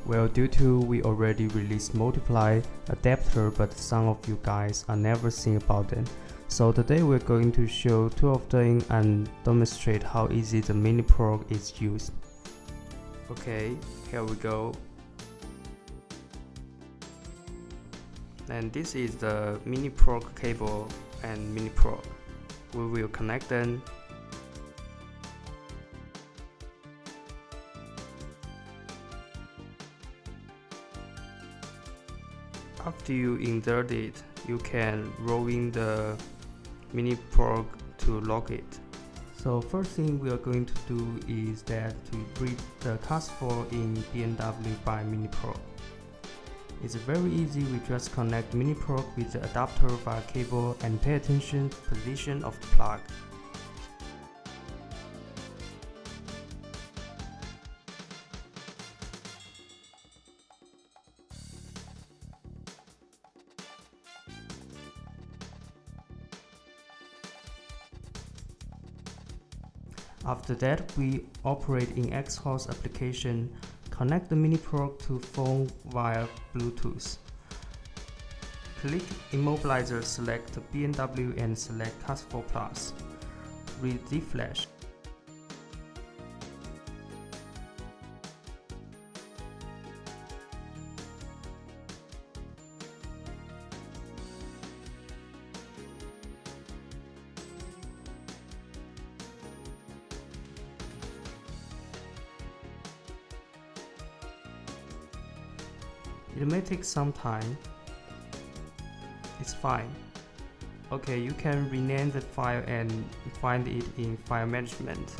Well, due to we already released multiply adapter, but some of you guys are never seen about them. So today we're going to show two of them and demonstrate how easy the mini PROG is used. Okay, here we go. And this is the mini PROG cable and mini PROG. We will connect them. After you insert it, you can roll in the mini PROG to lock it. So first thing we are going to do is that to read the CAS4 in BMW by mini PROG. It's very easy. We just connect mini PROG with the adapter via cable and pay attention to the position of the plug. After that, we operate in Xhorse application, connect the mini PROG to phone via Bluetooth. Click Immobilizer, select BMW and select CAS4 Plus. Read the flash. It may take some time. It's fine. Okay, you can rename the file and find it in file management.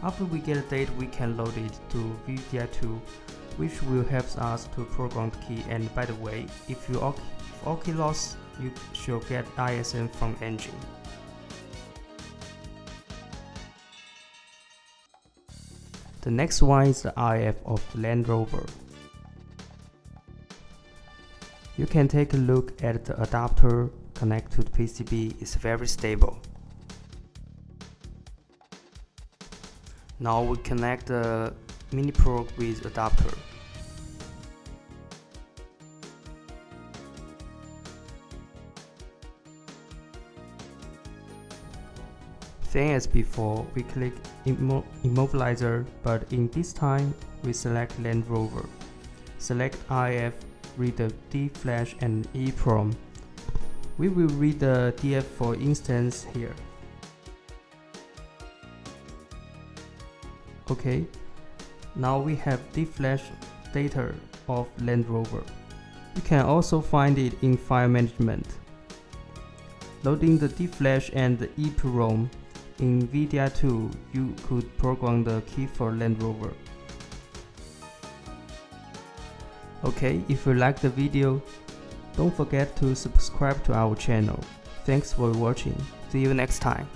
After we get a date, we can load it to VDI2, which will help us to program the key. And by the way, if you OK lost, you should get ISM from engine. The next one is the RF of the Land Rover. You can take a look at the adapter connect to the PCB. It's very stable. Now we connect the mini PROG with adapter. Same as before, we click Immobilizer, but in this time, we select Land Rover. Select RF, read the D flash and EEPROM. We will read the DF for instance here. Okay, now we have D flash data of Land Rover. You can also find it in file management. Loading the D flash and the EEPROM. In VDI2, you could program the key for Land Rover. Okay, if you like the video, don't forget to subscribe to our channel. Thanks for watching. See you next time.